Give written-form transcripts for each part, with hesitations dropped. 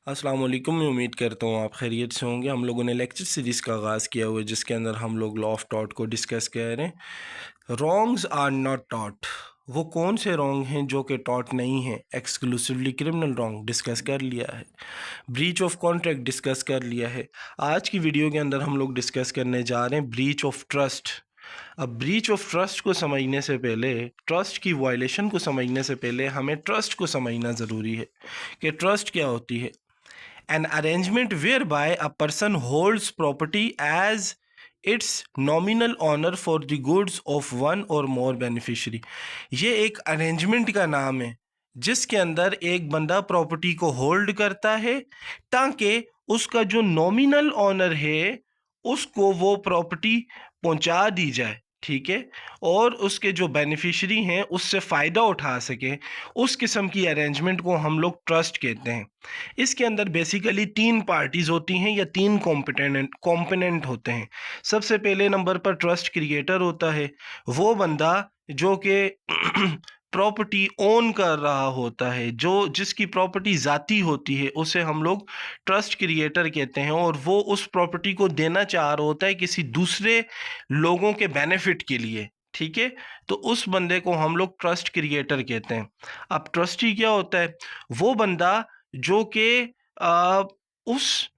अस्सलाम वालेकुम। मैं उम्मीद करता हूँ आप खैरियत से होंगे। हम लोगों ने लेक्चर सीरीज़ का आगाज़ किया हुआ है जिसके अंदर हम लोग लॉ ऑफ टॉट को डिस्कस कर रहे हैं। रॉन्ग्स आर नॉट टॉट, वो कौन से रॉन्ग हैं जो कि टॉट नहीं हैं। एक्सक्लूसिवली क्रिमिनल रॉन्ग डिस्कस कर लिया है, ब्रीच ऑफ कॉन्ट्रैक्ट डिस्कस कर लिया है। आज की वीडियो के अंदर हम लोग डिस्कस करने जा रहे हैं ब्रीच ऑफ ट्रस्ट। अब ब्रीच ऑफ ट्रस्ट को समझने से पहले, ट्रस्ट की वायलेशन को समझने से पहले हमें ट्रस्ट को समझना ज़रूरी है कि ट्रस्ट क्या होती है। An arrangement whereby a person holds property as its nominal owner for the goods of one or more beneficiary। ये एक अरेंजमेंट का नाम है जिसके अंदर एक बंदा प्रॉपर्टी को होल्ड करता है ताकि उसका जो नॉमिनल ऑनर है उसको वो प्रॉपर्टी पहुंचा दी जाए, ठीक है, और उसके जो बेनिफिशरी हैं उससे फ़ायदा उठा सकें। उस किस्म की अरेंजमेंट को हम लोग ट्रस्ट कहते हैं। इसके अंदर बेसिकली तीन पार्टीज होती हैं या तीन कॉम्पोनेंट होते हैं। सबसे पहले नंबर पर ट्रस्ट क्रिएटर होता है, वो बंदा जो कि प्रॉपर्टी ओन कर रहा होता है, जो जिसकी प्रॉपर्टी ज़ाती होती है उसे हम लोग ट्रस्ट क्रिएटर कहते हैं, और वो उस प्रॉपर्टी को देना चाह रहा होता है किसी दूसरे लोगों के बेनिफिट के लिए, ठीक है। तो उस बंदे को हम लोग ट्रस्ट क्रिएटर कहते हैं। अब ट्रस्टी क्या होता है? वो बंदा जो कि अ, उस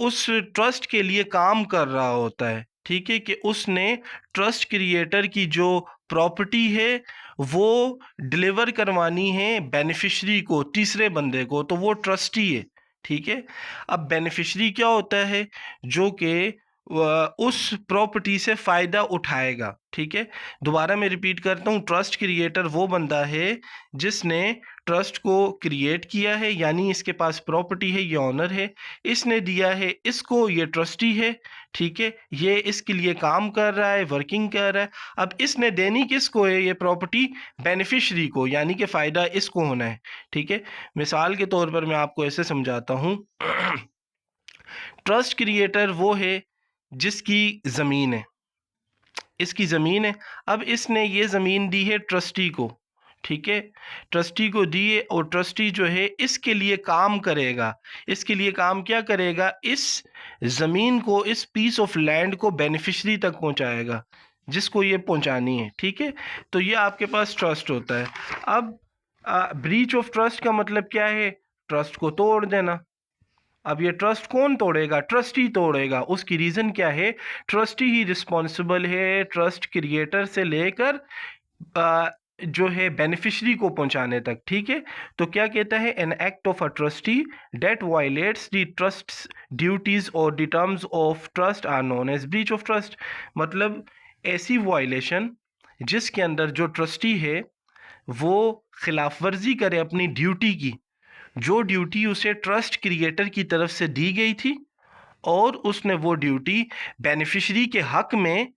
उस ट्रस्ट के लिए काम कर रहा होता है, ठीक है, कि उसने ट्रस्ट क्रिएटर की जो प्रॉपर्टी है वो डिलीवर करवानी है बेनिफिशरी को, तीसरे बंदे को, तो वो ट्रस्टी है, ठीक है। अब बेनिफिशरी क्या होता है? जो कि उस प्रॉपर्टी से फ़ायदा उठाएगा, ठीक है। दोबारा मैं रिपीट करता हूँ, ट्रस्ट क्रिएटर वो बंदा है जिसने ट्रस्ट को क्रिएट किया है, यानी इसके पास प्रॉपर्टी है, ये ऑनर है, इसने दिया है इसको, ये ट्रस्टी है, ठीक है, ये इसके लिए काम कर रहा है, वर्किंग कर रहा है। अब इसने देनी किसको है ये प्रॉपर्टी? बेनिफिशरी को, यानी कि फ़ायदा इसको होना है, ठीक है। मिसाल के तौर पर मैं आपको ऐसे समझाता हूँ। ट्रस्ट क्रिएटर वो है जिसकी ज़मीन है, इसकी ज़मीन है। अब इसने ये ज़मीन दी है ट्रस्टी को, ठीक है, ट्रस्टी को दी है, और ट्रस्टी जो है इसके लिए काम करेगा। इसके लिए काम क्या करेगा? इस ज़मीन को, इस पीस ऑफ लैंड को बेनिफिशरी तक पहुंचाएगा जिसको ये पहुंचानी है, ठीक है। तो ये आपके पास ट्रस्ट होता है। अब ब्रीच ऑफ ट्रस्ट का मतलब क्या है? ट्रस्ट को तोड़ देना। अब ये ट्रस्ट कौन तोड़ेगा? ट्रस्टी तोड़ेगा। उसकी रीज़न क्या है? ट्रस्टी ही रिस्पॉन्सिबल है ट्रस्ट क्रिएटर से लेकर जो है बेनिफिशरी को पहुंचाने तक, ठीक है। तो क्या कहता है? An act of a trustee that violates the trust duties और the terms of trust are known as breach of trust. मतलब ऐसी वायलेशन जिसके अंदर जो ट्रस्टी है वो खिलाफ वर्जी करे अपनी ड्यूटी की, जो ड्यूटी उसे ट्रस्ट क्रिएटर की तरफ से दी गई थी, और उसने वो ड्यूटी बेनिफिशरी के हक में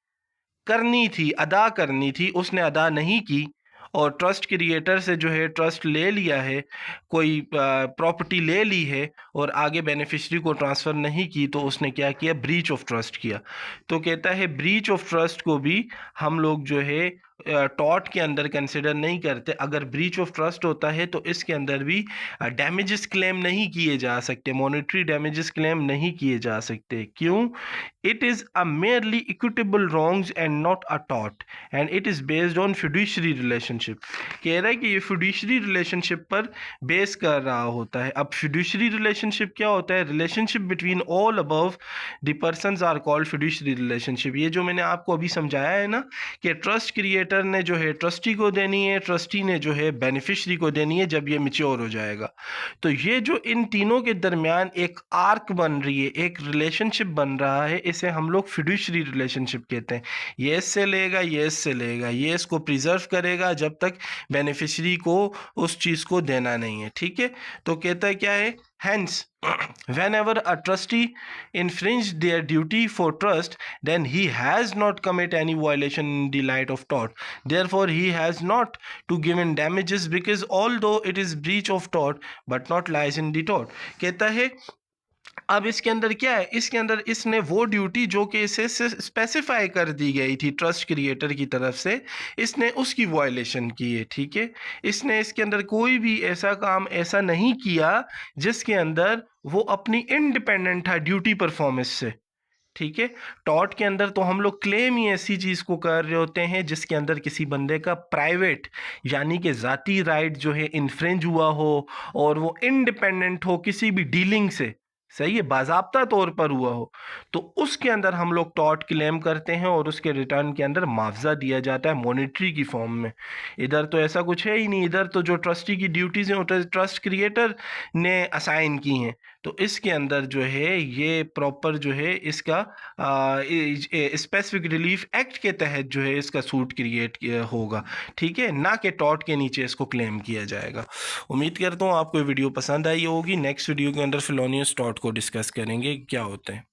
करनी थी, अदा करनी थी, उसने अदा नहीं की, और ट्रस्ट क्रिएटर से जो है ट्रस्ट ले लिया है, कोई प्रॉपर्टी ले ली है और आगे बेनिफिशरी को ट्रांसफ़र नहीं की, तो उसने क्या किया? ब्रीच ऑफ ट्रस्ट किया। तो कहता है ब्रीच ऑफ ट्रस्ट को भी हम लोग जो है टॉट के अंदर कंसिडर नहीं करते। अगर ब्रीच ऑफ ट्रस्ट होता है तो इसके अंदर भी डैमेजेस क्लेम नहीं किए जा सकते, मॉनेटरी डैमेजेस क्लेम नहीं किए जा सकते। क्यों? It is a merely equitable wrongs and not a taught, and it is based on fiduciary relationship. कह रहा है कि ये फिड्यूशरी रिलेशनशिप पर बेस कर रहा होता है। अब फिड्यूशरी रिलेशनशिप क्या होता है? Relationship between all above the persons are called fiduciary relationship. ये जो मैंने आपको अभी समझाया है ना, कि ट्रस्ट क्रिएटर ने जो है ट्रस्टी को देनी है, ट्रस्टी ने जो है बेनिफिशरी को देनी है जब ये मैच्योर हो जाएगा। तो ये जो इन तीनों के दरमियान एक आर्क बन रही है, एक रिलेशनशिप बन रहा है, इसे हम लोग फिड्यूशरी रिलेशनशिप कहते हैं। ये इससे लेगा, ये इससे लेगा, ये इसको प्रिजर्व करेगा जब तक बेनिफिशरी को उस चीज़ को देना नहीं है, ठीक है। तो कहता है क्या है? Hence, whenever a trustee infringed their duty for trust, then he has not commit any violation in the light of tort. Therefore, he has not to given damages, because although it is breach of tort, but not lies in the tort. कहता है अब इसके अंदर क्या है, इसके अंदर इसने वो ड्यूटी जो कि इसे स्पेसिफाई कर दी गई थी ट्रस्ट क्रिएटर की तरफ से, इसने उसकी वायलेशन की है। ठीक है, इसने इसके अंदर कोई भी ऐसा काम ऐसा नहीं किया जिसके अंदर वो अपनी इंडिपेंडेंट था ड्यूटी परफॉर्मेंस से। ठीक है, टॉर्ट के अंदर तो हम लोग क्लेम ही ऐसी चीज़ को कर रहे होते हैं जिसके अंदर किसी बंदे का प्राइवेट यानी कि ज़ाती राइट जो है इन्फ्रिंज हुआ हो और वो इंडिपेंडेंट हो किसी भी डीलिंग से, सही है, बाज़ाब्ता तौर पर हुआ हो, तो उसके अंदर हम लोग टॉर्ट क्लेम करते हैं और उसके रिटर्न के अंदर मुआवजा दिया जाता है मॉनेटरी की फॉर्म में। इधर तो ऐसा कुछ है ही नहीं, इधर तो जो ट्रस्टी की ड्यूटीज़ हैं वो ट्रस्ट क्रिएटर ने असाइन की हैं। तो इसके अंदर जो है ये प्रॉपर जो है इसका स्पेसिफिक रिलीफ एक्ट के तहत जो है इसका सूट क्रिएट होगा। ठीक है, ना कि टॉर्ट के नीचे इसको क्लेम किया जाएगा। उम्मीद करता हूँ आपको वीडियो पसंद आई होगी। नेक्स्ट वीडियो के अंदर फेलोनियस टॉर्ट को डिस्कस करेंगे क्या होते हैं।